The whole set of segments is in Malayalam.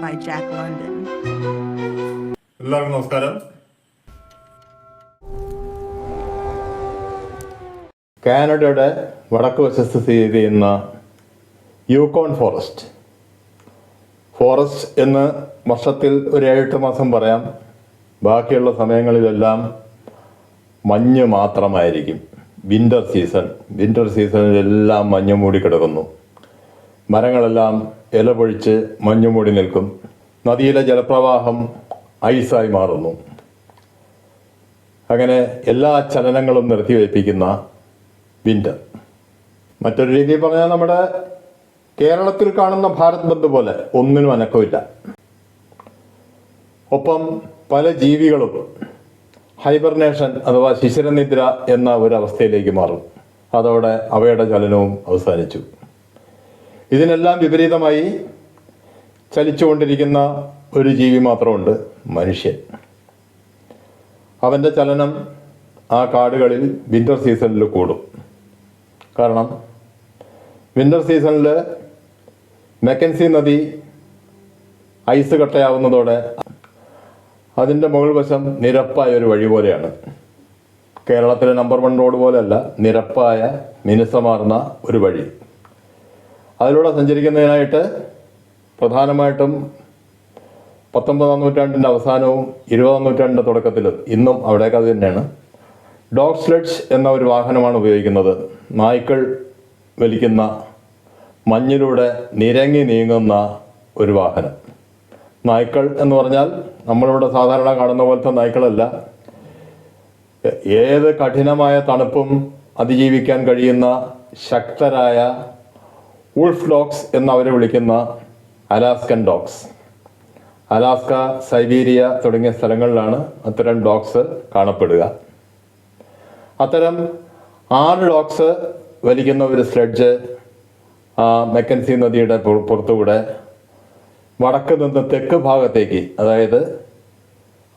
by Jack London. എല്ലാവർക്കും നമസ്കാരം. കാനഡയുടെ വടക്ക് വശത്ത് സ്ഥിതി ചെയ്യുന്ന യൂക്കോൺ ഫോറസ്റ്റ് എന്ന് വർഷത്തിൽ ഒരു 7-8 മാസം പറയാം. ബാക്കിയുള്ള സമയങ്ങളിലെല്ലാം മഞ്ഞ് മാത്രമായിരിക്കും. വിൻ്റർ സീസണിലെല്ലാം മഞ്ഞ് മൂടി കിടക്കുന്നു. മരങ്ങളെല്ലാം ഇല പൊഴിച്ച് മഞ്ഞ് മൂടി നിൽക്കും. നദിയിലെ ജലപ്രവാഹം ഐസായി മാറുന്നു. അങ്ങനെ എല്ലാ ചലനങ്ങളും നിർത്തിവയ്പ്പിക്കുന്ന വിൻ്റർ. മറ്റൊരു രീതിയിൽ പറഞ്ഞാൽ നമ്മുടെ കേരളത്തിൽ കാണുന്ന ഭാരത് ബന്ദ് പോലെ ഒന്നിനും അനക്കമില്ല. ഒപ്പം പല ജീവികളും ഹൈബർനേഷൻ അഥവാ ശിശിരനിദ്ര എന്ന ഒരവസ്ഥയിലേക്ക് മാറും. അതോടെ അവയുടെ ചലനവും അവസാനിച്ചു. ഇതിനെല്ലാം വിപരീതമായി ചലിച്ചുകൊണ്ടിരിക്കുന്ന ഒരു ജീവി മാത്രമുണ്ട്, മനുഷ്യൻ. അവൻ്റെ ചലനം ആ കാടുകളിൽ വിൻ്റർ സീസണിൽ കൂടും. കാരണം വിൻ്റർ സീസണിൽ മെക്കൻസി നദി ഐസ് കട്ടയാവുന്നതോടെ അതിൻ്റെ മുകൾ വശം നിരപ്പായ ഒരു വഴി പോലെയാണ്. കേരളത്തിലെ നമ്പർ 1 റോഡ് പോലെയല്ല, നിരപ്പായ മിനുസമാർന്ന ഒരു വഴി. അതിലൂടെ സഞ്ചരിക്കുന്നതിനായിട്ട് പ്രധാനമായിട്ടും 19-ാം നൂറ്റാണ്ടിൻ്റെ അവസാനവും 20-ാം നൂറ്റാണ്ടിൻ്റെ തുടക്കത്തിലും ഇന്നും അവിടേക്ക് അത് തന്നെയാണ്, ഡോഗ് സ്ലെഡ്ജ് എന്ന ഒരു വാഹനമാണ് ഉപയോഗിക്കുന്നത്. നായ്ക്കൾ വലിക്കുന്ന മഞ്ഞിലൂടെ നിരങ്ങി നീങ്ങുന്ന ഒരു വാഹനം. നായ്ക്കൾ എന്ന് പറഞ്ഞാൽ നമ്മളിവിടെ സാധാരണ കാണുന്ന പോലത്തെ നായ്ക്കളല്ല. ഏത് കഠിനമായ തണുപ്പും അതിജീവിക്കാൻ കഴിയുന്ന ശക്തരായ വുൾഫ് ഡോഗ്സ് എന്നവരെ വിളിക്കുന്ന അലാസ്കൻ ഡോഗ്സ്. അലാസ്ക, സൈബീരിയ തുടങ്ങിയ സ്ഥലങ്ങളിലാണ് അത്തരം ഡോഗ്സ് കാണപ്പെടുക. അത്തരം 6 ഡോഗ്സ് വലിക്കുന്ന ഒരു സ്ലെഡ്ജ് മെക്കൻസി നദിയുടെ പുറത്തുകൂടെ വടക്ക് നിന്ന് തെക്ക് ഭാഗത്തേക്ക്, അതായത്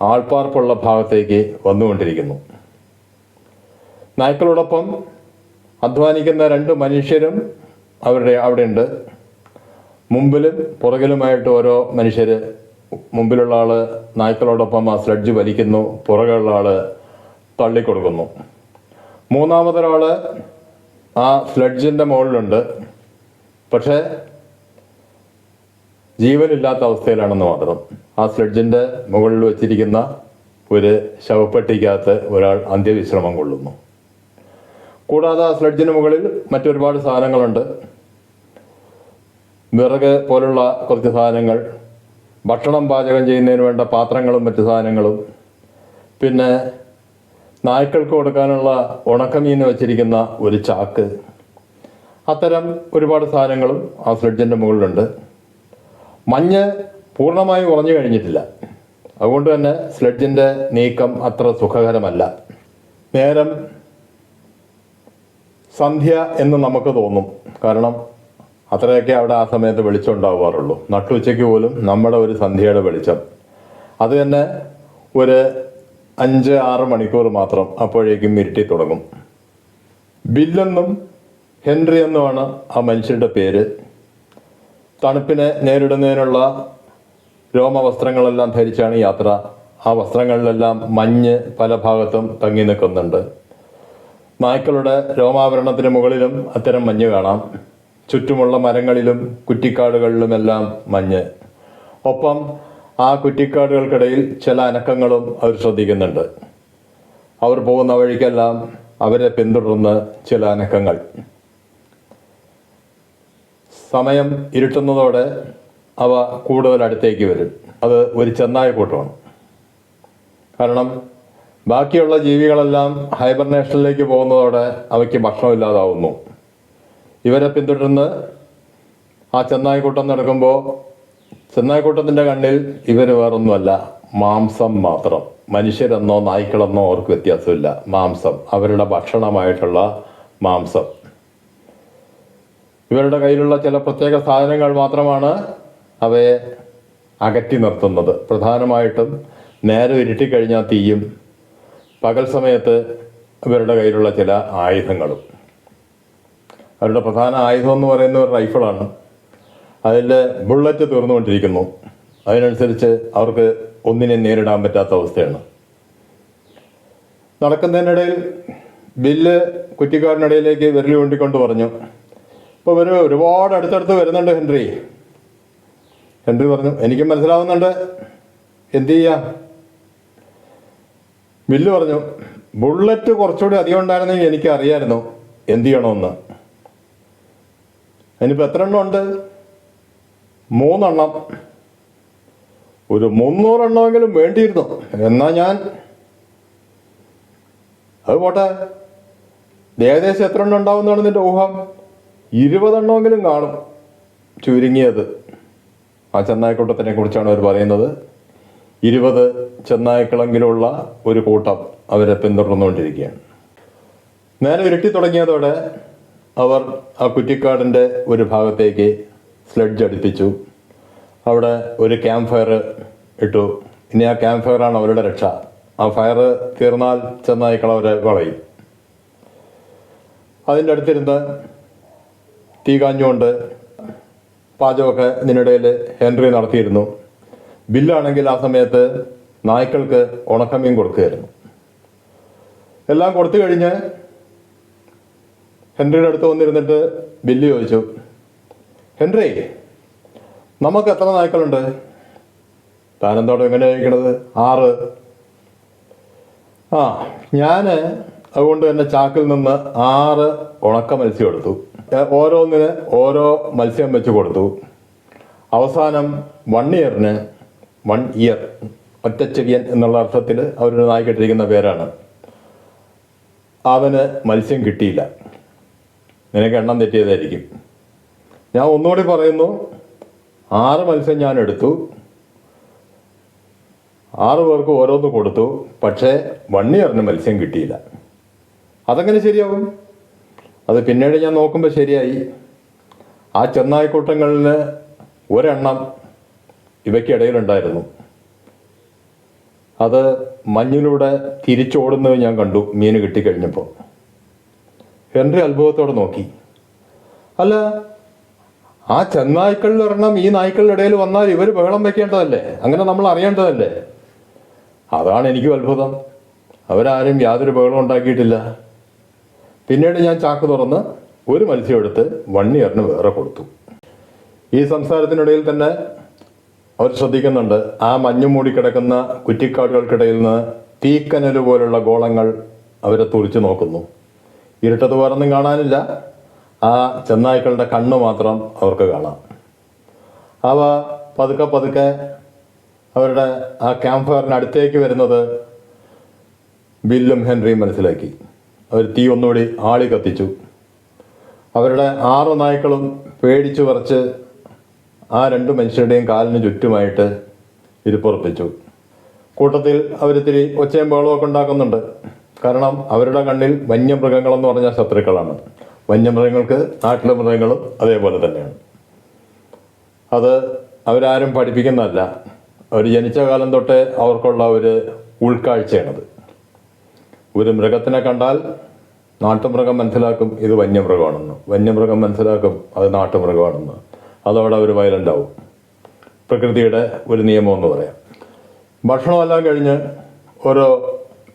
ആൾപ്പാർപ്പുള്ള ഭാഗത്തേക്ക് വന്നുകൊണ്ടിരിക്കുന്നു. നായ്ക്കളോടൊപ്പം അധ്വാനിക്കുന്ന 2 മനുഷ്യരും അവിടെയുണ്ട്. മുമ്പിലും പുറകിലുമായിട്ട് ഓരോ മനുഷ്യർ. മുമ്പിലുള്ള ആൾ നായ്ക്കളോടൊപ്പം ആ സ്ലെഡ്ജ് വലിക്കുന്നു, പുറകുള്ള ആൾ തള്ളിക്കൊടുക്കുന്നു. മൂന്നാമതൊരാൾ ആ സ്ലെഡ്ജിൻ്റെ മുകളിലുണ്ട്, പക്ഷേ ജീവനില്ലാത്ത അവസ്ഥയിലാണെന്ന് മാത്രം. ആ സ്ലെഡ്ജിൻ്റെ മുകളിൽ വച്ചിരിക്കുന്ന ഒരു ശവപ്പെട്ടിക്കകത്ത് ഒരാൾ അന്ത്യവിശ്രമം കൊള്ളുന്നു. കൂടാതെ ആ സ്ലെഡ്ജിന് മുകളിൽ മറ്റൊരുപാട് സാധനങ്ങളുണ്ട്. വിറക് പോലുള്ള കുറച്ച് സാധനങ്ങൾ, ഭക്ഷണം പാചകം ചെയ്യുന്നതിന് വേണ്ട പാത്രങ്ങളും മറ്റു സാധനങ്ങളും, പിന്നെ നായ്ക്കൾക്ക് കൊടുക്കാനുള്ള ഉണക്കമീൻ വച്ചിരിക്കുന്ന ഒരു ചാക്ക്, അത്തരം ഒരുപാട് സാധനങ്ങളും ആ സ്ലെഡ്ജിൻ്റെ മുകളിലുണ്ട്. മഞ്ഞ് പൂർണ്ണമായി കുറഞ്ഞു കഴിഞ്ഞിട്ടില്ല. അതുകൊണ്ട് തന്നെ സ്ലെഡ്ജിൻ്റെ നീക്കം അത്ര സുഖകരമല്ല. നേരം സന്ധ്യ എന്ന് നമുക്ക് തോന്നും. കാരണം അത്രയൊക്കെ അവിടെ ആ സമയത്ത് വെളിച്ചം ഉണ്ടാവാറുള്ളൂ. നട്ടുച്ചയ്ക്ക് പോലും നമ്മുടെ ഒരു സന്ധ്യയുടെ വെളിച്ചം, അത് തന്നെ ഒരു 5-6 മണിക്കൂർ മാത്രം. അപ്പോഴേക്കും ഇരുട്ടി തുടങ്ങും. ബില്ലെന്നും ഹെൻറി എന്നുമാണ് ആ മനുഷ്യരുടെ പേര്. തണുപ്പിനെ നേരിടുന്നതിനുള്ള രോമവസ്ത്രങ്ങളെല്ലാം ധരിച്ചാണ് യാത്ര. ആ വസ്ത്രങ്ങളിലെല്ലാം മഞ്ഞ് പല ഭാഗത്തും തങ്ങി നിൽക്കുന്നുണ്ട്. നായ്ക്കളുടെ രോമാവരണത്തിന് മുകളിലും അത്തരം മഞ്ഞ് കാണാം. ചുറ്റുമുള്ള മരങ്ങളിലും കുറ്റിക്കാടുകളിലുമെല്ലാം മഞ്ഞ്. ഒപ്പം ആ കുറ്റിക്കാടുകൾക്കിടയിൽ ചില അനക്കങ്ങളും അവർ ശ്രദ്ധിക്കുന്നുണ്ട്. അവർ പോകുന്ന വഴിക്കെല്ലാം അവരെ പിന്തുടർന്ന് ചില അനക്കങ്ങൾ. സമയം ഇരുട്ടുന്നതോടെ അവ കൂടുതൽ അടുത്തേക്ക് വരും. അത് ഒരു ചെന്നായക്കൂട്ടമാണ്. കാരണം ബാക്കിയുള്ള ജീവികളെല്ലാം ഹൈബർനേഷനിലേക്ക് പോകുന്നതോടെ അവയ്ക്ക് ഭക്ഷണമില്ലാതാവുന്നു. ഇവരെ പിന്തുടർന്ന് ആ ചെന്നായ്ക്കൂട്ടം നടക്കുമ്പോൾ ചെന്നായ്ക്കൂട്ടത്തിൻ്റെ കണ്ണിൽ ഇവർ വേറൊന്നുമല്ല, മാംസം മാത്രം. മനുഷ്യരെന്നോ നായ്ക്കളെന്നോ അവർക്ക് വ്യത്യാസമില്ല. മാംസം, അവരുടെ ഭക്ഷണമായിട്ടുള്ള മാംസം. ഇവരുടെ കയ്യിലുള്ള ചില പ്രത്യേക സാധനങ്ങൾ മാത്രമാണ് അവയെ അകറ്റി നിർത്തുന്നത്. പ്രധാനമായിട്ടും നേരം ഇരുട്ടിക്കഴിഞ്ഞാൽ തീയും, പകൽ സമയത്ത് ഇവരുടെ കയ്യിലുള്ള ചില ആയുധങ്ങളും. അവരുടെ പ്രധാന ആയുധം എന്ന് പറയുന്നത് ഒരു റൈഫിളാണ്. അതിൽ ബുള്ളറ്റ് തീർന്നുകൊണ്ടിരിക്കുന്നു. അതിനനുസരിച്ച് അവർക്ക് ഒന്നിനെ നേരിടാൻ പറ്റാത്ത അവസ്ഥയാണ്. നടക്കുന്നതിനിടയിൽ ബില്ല് കുറ്റിക്കാടിനിടയിലേക്ക് വിരൽ കൊണ്ടിക്കൊണ്ട് പറഞ്ഞു, ഇപ്പോൾ ഇവർ ഒരുപാട് അടുത്തടുത്ത് വരുന്നുണ്ട് ഹെൻറി. ഹെൻറി പറഞ്ഞു, എനിക്കും മനസ്സിലാവുന്നുണ്ട്, എന്തു ചെയ്യാം? ബില്ല് പറഞ്ഞു, ബുള്ളറ്റ് കുറച്ചുകൂടി അധികം ഉണ്ടായിരുന്നെങ്കിൽ എനിക്ക് അറിയായിരുന്നു എന്ത് ചെയ്യണമെന്ന്. അതിനിപ്പോൾ എത്ര എണ്ണം ഉണ്ട്? 3 എണ്ണം. ഒരു 300 എണ്ണമെങ്കിലും വേണ്ടിയിരുന്നു. എന്നാ ഞാൻ അത് പോട്ടെ, ഏകദേശം എത്ര എണ്ണം ഉണ്ടാവുന്നതാണ് നിന്റെ ഊഹം? 20 എണ്ണമെങ്കിലും കാണും ചുരുങ്ങിയത്. ആ ചെന്നായ്ക്കൂട്ടത്തിനെ കുറിച്ചാണ് അവർ പറയുന്നത്. 20 ചെന്നായ്ക്കളെങ്കിലുള്ള ഒരു കൂട്ടം അവരെ പിന്തുടർന്നുകൊണ്ടിരിക്കുകയാണ്. നേരെ ഇരുട്ടി തുടങ്ങിയതോടെ അവർ ആ കുറ്റിക്കാടിൻ്റെ ഒരു ഭാഗത്തേക്ക് സ്ലെഡ്ജ് അടുപ്പിച്ചു. അവിടെ ഒരു ക്യാമ്പ് ഫയർ ഇട്ടു. ഇനി ആ ക്യാമ്പ് ഫയറാണ് അവരുടെ രക്ഷ. ആ ഫയർ തീർന്നാൽ ചെന്നായ്ക്കൾ അവരെ വളയും. അതിൻ്റെ അടുത്തിരുന്ന് തീ കാഞ്ഞുകൊണ്ട് പാചകമൊക്കെ ഇതിനിടയിൽ ഹെൻറി നടത്തിയിരുന്നു. ബില്ലാണെങ്കിൽ ആ സമയത്ത് നായ്ക്കൾക്ക് ഉണക്കമീൻ കൊടുക്കുകയായിരുന്നു. എല്ലാം കൊടുത്തു കഴിഞ്ഞ് ഹെൻറിയുടെ അടുത്ത് വന്നിരുന്നിട്ട് ബില്ല് ചോദിച്ചു, ഹെൻറി, നമുക്ക് എത്ര നായ്ക്കളുണ്ട്? താനെന്തോടെ എങ്ങനെ ചോദിക്കണത്? 6. ഞാൻ അതുകൊണ്ട് തന്നെ ചാക്കിൽ നിന്ന് 6 ഉണക്ക മത്സ്യം എടുത്തു. ഓരോന്നിന് ഓരോ മത്സ്യം വെച്ച് കൊടുത്തു. അവസാനം 1 ഇയറിന് 1 ഇയർ, ഒറ്റച്ചെവിയൻ എന്നുള്ള അർത്ഥത്തിൽ അവരൊരു നായ്ക്കിട്ടിരിക്കുന്ന പേരാണ്. അവന് മത്സ്യം കിട്ടിയില്ല. നിനക്ക് എണ്ണം തെറ്റിയതായിരിക്കും. ഞാൻ ഒന്നുകൂടി പറയുന്നു, 6 മത്സ്യം ഞാൻ എടുത്തു, 6 പേർക്ക് ഓരോന്ന് കൊടുത്തു. പക്ഷേ 1 ഇയറിന് മത്സ്യം കിട്ടിയില്ല. അതെങ്ങനെ ശരിയാവും? അത് പിന്നീട് ഞാൻ നോക്കുമ്പോൾ ശരിയായി. ആ ചെന്നായ്ക്കൂട്ടങ്ങളിൽ ഒരെണ്ണം ഇവയ്ക്കിടയിലുണ്ടായിരുന്നു. അത് മഞ്ഞിലൂടെ തിരിച്ചോടുന്നത് ഞാൻ കണ്ടു മീൻ കിട്ടിക്കഴിഞ്ഞപ്പോൾ. ഹെൻറി അത്ഭുതത്തോടെ നോക്കി. അല്ല, ആ ചെന്നായ്ക്കളിൽ ഒരെണ്ണം ഈ നായ്ക്കളുടെ ഇടയിൽ വന്നാൽ ഇവർ ബഹളം വെക്കേണ്ടതല്ലേ? അങ്ങനെ നമ്മൾ അറിയേണ്ടതല്ലേ? അതാണ് എനിക്കും അത്ഭുതം. അവരാരും യാതൊരു ബഹളം ഉണ്ടാക്കിയിട്ടില്ല. പിന്നീട് ഞാൻ ചാക്ക് തുറന്ന് ഒരു മത്സ്യം എടുത്ത് 1 ഇയറിന് വേറെ കൊടുത്തു. ഈ സംസാരത്തിനിടയിൽ തന്നെ അവർ ശ്രദ്ധിക്കുന്നുണ്ട്, ആ മഞ്ഞു മൂടിക്കിടക്കുന്ന കുറ്റിക്കാടുകൾക്കിടയിൽ നിന്ന് തീക്കനൽ പോലുള്ള ഗോളങ്ങൾ അവരെ തുറിച്ചു നോക്കുന്നു. ഇരുട്ടത് വേറൊന്നും കാണാനില്ല. ആ ചെന്നായ്ക്കളുടെ കണ്ണ് മാത്രം അവർക്ക് കാണാം. അവ പതുക്കെ പതുക്കെ അവരുടെ ആ ക്യാമ്പ് ഫയറിന് അടുത്തേക്ക് വരുന്നത് ബില്ലും ഹെൻറിയും മനസ്സിലാക്കി. അവർ തീ ഒന്നുകൂടി ആളി കത്തിച്ചു. അവരുടെ 6 നായ്ക്കളും പേടിച്ചു വിറച്ച് ആ 2 മനുഷ്യരുടെയും കാലിന് ചുറ്റുമായിട്ട് ഇരിപ്പുറപ്പിച്ചു. കൂട്ടത്തിൽ അവരിത്തിരി ഒച്ചയും ബഹളമൊക്കെ ഉണ്ടാക്കുന്നുണ്ട്. കാരണം അവരുടെ കണ്ണിൽ വന്യമൃഗങ്ങളെന്ന് പറഞ്ഞാൽ ശത്രുക്കളാണ്. വന്യമൃഗങ്ങൾക്ക് നാട്ടിലെ മൃഗങ്ങളും അതേപോലെ തന്നെയാണ്. അത് അവരാരും പഠിപ്പിക്കുന്നതല്ല. അവർ ജനിച്ച കാലം തൊട്ടേ അവർക്കുള്ള ഒരു ഉൾക്കാഴ്ചയാണത്. ഒരു മൃഗത്തിനെ കണ്ടാൽ നാട്ടുമൃഗം മനസ്സിലാക്കും ഇത് വന്യമൃഗമാണെന്ന്, വന്യമൃഗം മനസ്സിലാക്കും അത് നാട്ടുമൃഗമാണെന്ന്. അതവിടെ ഒരു വയലൻ്റ് ആവും. പ്രകൃതിയുടെ ഒരു നിയമമെന്ന് പറയാം. ഭക്ഷണമെല്ലാം കഴിഞ്ഞ് ഓരോ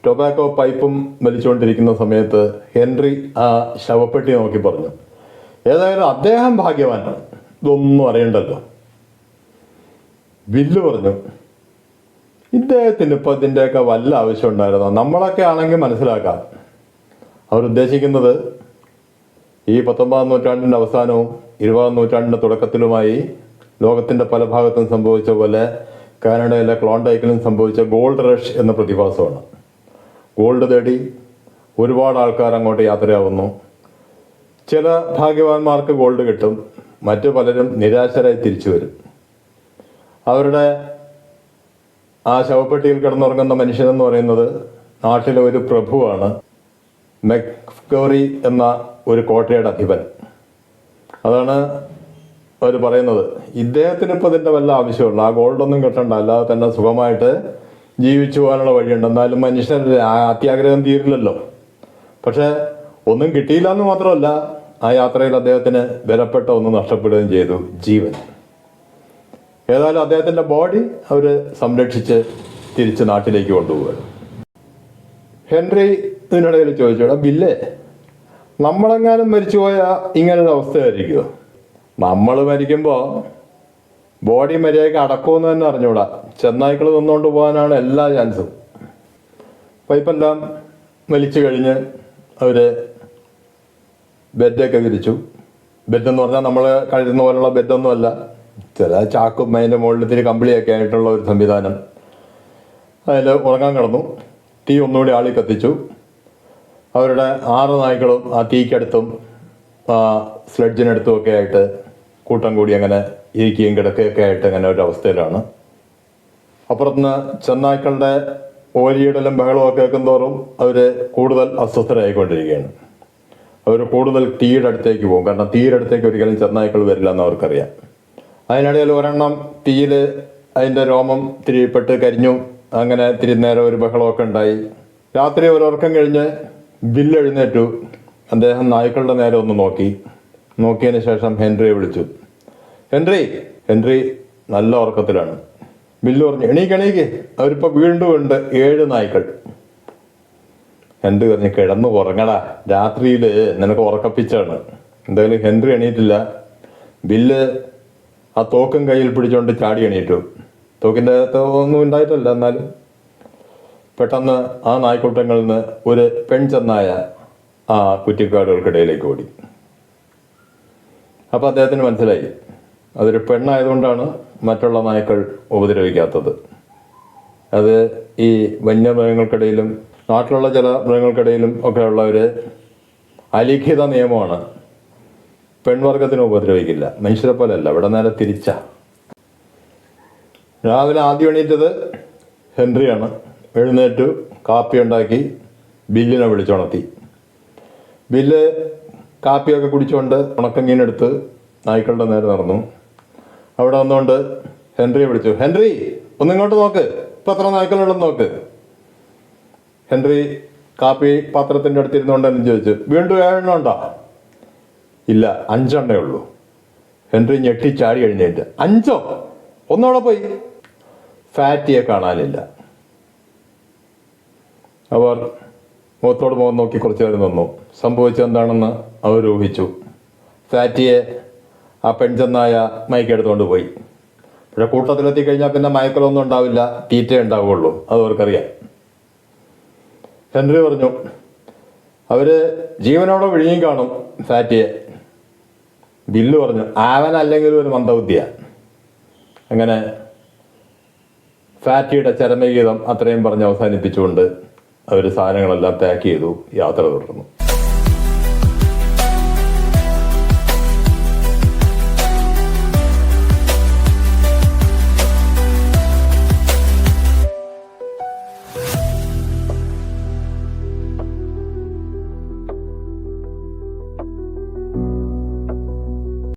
ടൊബാക്കോ പൈപ്പും വലിച്ചുകൊണ്ടിരിക്കുന്ന സമയത്ത് ഹെൻറി ആ ശവപ്പെട്ടി നോക്കി പറഞ്ഞു, ഏതായാലും അദ്ദേഹം ഭാഗ്യവാനാണ്, ഇതൊന്നും അറിയണ്ടല്ലോ. ബില്ല് പറഞ്ഞു, ഇദ്ദേഹത്തിന് ഇപ്പോൾ ഇതിൻ്റെയൊക്കെ വല്ല ആവശ്യം ഉണ്ടായിരുന്നോ? നമ്മളൊക്കെ ആണെങ്കിൽ മനസ്സിലാക്കാം. അവരുദ്ദേശിക്കുന്നത് ഈ 19-ാം നൂറ്റാണ്ടിൻ്റെ അവസാനവും 20-ാം നൂറ്റാണ്ടിൻ്റെ തുടക്കത്തിലുമായി ലോകത്തിൻ്റെ പല ഭാഗത്തും സംഭവിച്ച പോലെ കാനഡയിലെ ക്ലോണ്ടൈക്കിലും സംഭവിച്ച ഗോൾഡ് റഷ് എന്ന പ്രതിഭാസമാണ്. ഗോൾഡ് തേടി ഒരുപാട് ആൾക്കാർ അങ്ങോട്ട് യാത്രയാവുന്നു. ചില ഭാഗ്യവാന്മാർക്ക് ഗോൾഡ് കിട്ടും, മറ്റു പലരും നിരാശരായി തിരിച്ചു വരും. അവരുടെ ആ ശവപ്പെട്ടിയിൽ കിടന്നുറങ്ങുന്ന മനുഷ്യനെന്ന് പറയുന്നത് നാട്ടിലെ ഒരു പ്രഭുവാണ്, മെക്ഗോറി എന്ന ഒരു കോട്ടയുടെ അധിപൻ. അതാണ് അവർ പറയുന്നത്, ഇദ്ദേഹത്തിന് ഇപ്പോൾ ഇതിൻ്റെ വല്ല ആവശ്യമുള്ളൂ, ആ ഗോൾഡൊന്നും കിട്ടണ്ട, അല്ലാതെ തന്നെ സുഖമായിട്ട് ജീവിച്ചു പോകാനുള്ള വഴിയുണ്ട്. എന്നാലും മനുഷ്യരുടെ ആ അത്യാഗ്രഹം തീരില്ലല്ലോ. പക്ഷേ ഒന്നും കിട്ടിയില്ല എന്ന് മാത്രമല്ല, ആ യാത്രയിൽ അദ്ദേഹത്തിന് വിലപ്പെട്ട ഒന്ന് നഷ്ടപ്പെടുകയും ചെയ്തു, ജീവൻ. ഏതായാലും അദ്ദേഹത്തിൻ്റെ ബോഡി അവർ സംരക്ഷിച്ച് തിരിച്ച് നാട്ടിലേക്ക് കൊണ്ടുപോവുകയാണ്. ഹെൻറി ഇതിനിടയിൽ ചോദിച്ചു, ബില്ലേ, നമ്മളെങ്ങാനും മരിച്ചുപോയാൽ ഇങ്ങനൊരു അവസ്ഥയായിരിക്കുമോ? നമ്മൾ മരിക്കുമ്പോൾ ബോഡി മര്യാദയ്ക്ക് അടക്കുമെന്ന് തന്നെ അറിഞ്ഞൂടാ. ചെന്നായ്ക്കൾ നിന്നുകൊണ്ട് പോകാനാണ് എല്ലാ ചാൻസും. പൈപ്പെല്ലാം വലിച്ചു കഴിഞ്ഞ് അവർ ബെഡൊക്കെ വിരിച്ചു. ബെഡെന്ന് പറഞ്ഞാൽ നമ്മൾ കഴിയുന്ന പോലുള്ള ബെഡൊന്നുമല്ല, ചില ചാക്കും അതിൻ്റെ മുകളിൽ ഇത്തിരി കമ്പിളിയൊക്കെ ആയിട്ടുള്ള ഒരു സംവിധാനം. അതിൽ ഉറങ്ങാൻ കിടന്നു. തീ ഒന്നുകൂടി ആളി കത്തിച്ചു. അവരുടെ 6 നായ്ക്കളും ആ തീക്കടുത്തും സ്ലെഡ്ജിനടുത്തും ഒക്കെ ആയിട്ട് കൂട്ടം കൂടി അങ്ങനെ ഇരിക്കുകയും കിടക്കുകയൊക്കെ ആയിട്ട് അങ്ങനെ ഒരു അവസ്ഥയിലാണ്. അപ്പുറത്തുനിന്ന് ചെന്നായ്ക്കളുടെ ഓരിയിടലും ബഹളവും ഒക്കെ കേൾക്കുന്തോറും അവർ കൂടുതൽ അസ്വസ്ഥരായിക്കൊണ്ടിരിക്കുകയാണ്. അവർ കൂടുതൽ തീയുടെ അടുത്തേക്ക് പോകും. കാരണം തീയുടെ അടുത്തേക്ക് ഒരിക്കലും ചെന്നായ്ക്കൾ വരില്ല എന്ന് അവർക്കറിയാം. അതിനിടയിൽ ഒരെണ്ണം തീയിൽ അതിൻ്റെ രോമം തിരിപ്പെട്ട് കരിഞ്ഞു. അങ്ങനെ തിരി നേരം ഒരു ബഹളമൊക്കെ ഉണ്ടായി. രാത്രി ഒരുറക്കം കഴിഞ്ഞ് ബില്ല് എഴുന്നേറ്റു. അദ്ദേഹം നായ്ക്കളുടെ നേരെ ഒന്ന് നോക്കിയതിന് ശേഷം ഹെൻറിയെ വിളിച്ചു. ഹെൻറി നല്ല ഉറക്കത്തിലാണ്. ബില്ല് പറഞ്ഞു, എണീക്ക്, അവരിപ്പോൾ വീണ്ടും ഉണ്ട് 7 നായ്ക്കൾ. ഹെൻറി പറഞ്ഞു, കിടന്നു ഉറങ്ങടാ, രാത്രിയിൽ നിനക്ക് ഉറക്കപ്പിച്ചാണ്. എന്തായാലും ഹെൻറി എണീറ്റില്ല. ബില്ല് ആ തോക്കും കയ്യിൽ പിടിച്ചുകൊണ്ട് ചാടി എണീറ്റു. തോക്കിൻ്റെ അകത്ത് ഒന്നും ഉണ്ടായിട്ടല്ല, എന്നാലും പെട്ടെന്ന് ആ നായ്ക്കൂട്ടങ്ങളിൽ നിന്ന് ഒരു പെൺചെന്നായ ആ കുറ്റിക്കാടുകൾക്കിടയിലേക്ക് ഓടി. അപ്പോൾ അദ്ദേഹത്തിന് മനസ്സിലായി, അതൊരു പെണ്ണായതുകൊണ്ടാണ് മറ്റുള്ള നായ്ക്കൾ ഉപദ്രവിക്കാത്തത്. അത് ഈ വന്യമൃഗങ്ങൾക്കിടയിലും നാട്ടിലുള്ള ചില മൃഗങ്ങൾക്കിടയിലും ഒക്കെ ഉള്ള ഒരു അലിഖിത നിയമമാണ്. പെൺവർഗത്തിനെ ഉപദ്രവിക്കില്ല, മനുഷ്യരെ പോലെയല്ല. ഇവിടെ നേരെ തിരിച്ചാ. രാവിലെ ആദ്യം എണീറ്റത് ഹെൻറിയാണ്. എഴുന്നേറ്റു, കാപ്പി ഉണ്ടാക്കി ബില്ലിനെ വിളിച്ചുണർത്തി. ബില്ല് കാപ്പിയൊക്കെ കുടിച്ചുകൊണ്ട് ഉണക്കമീനെടുത്ത് നായ്ക്കളുടെ നേരെ നടന്നു. അവിടെ വന്നുകൊണ്ട് ഹെൻറിയെ വിളിച്ചു. ഹെൻറി, ഒന്നിങ്ങോട്ട് നോക്ക്, ഇപ്പം എത്ര നായ്ക്കളുണ്ടെന്ന് നോക്ക്. ഹെൻറി കാപ്പി പാത്രത്തിൻ്റെ അടുത്തിരുന്നുകൊണ്ട് എന്നെ ചോദിച്ചു, വീണ്ടും 7 എണ്ണം ഉണ്ടോ? ഇല്ല, 5 എണ്ണേ ഉള്ളൂ. ഹെൻറി ഞെട്ടിച്ചാടി എഴുന്നേറ്റ്. 5? ഒന്നവിടെ പോയി. ഫാറ്റിയെ കാണാനില്ല. അവർ മുഖത്തോട് മുഖം നോക്കി കുറച്ച് നേരം നിന്നു. സംഭവിച്ചെന്താണെന്ന് അവർ ഊഹിച്ചു. ഫാറ്റിയെ ആ പെൺചെന്നായ മയക്കെടുത്തുകൊണ്ട് പോയി. പക്ഷെ കൂട്ടത്തിലെത്തി കഴിഞ്ഞാൽ പിന്നെ മയക്കലൊന്നും ഉണ്ടാവില്ല, തീറ്റ ഉണ്ടാവുകയുള്ളൂ. അത് അവർക്കറിയാം. ഹെൻറി പറഞ്ഞു, അവർ ജീവനോടെ വിഴുങ്ങി കാണും ഫാറ്റിയെ. ബില്ല് പറഞ്ഞു, അവനല്ലെങ്കിലും ഒരു മന്ദബുദ്ധിയാണ്. അങ്ങനെ ഫാറ്റിയുടെ ചരമഗീതം അത്രയും പറഞ്ഞ് അവസാനിപ്പിച്ചുകൊണ്ട് അവർ സാധനങ്ങളെല്ലാം പാക്ക് ചെയ്തു, യാത്ര തുടർന്നു.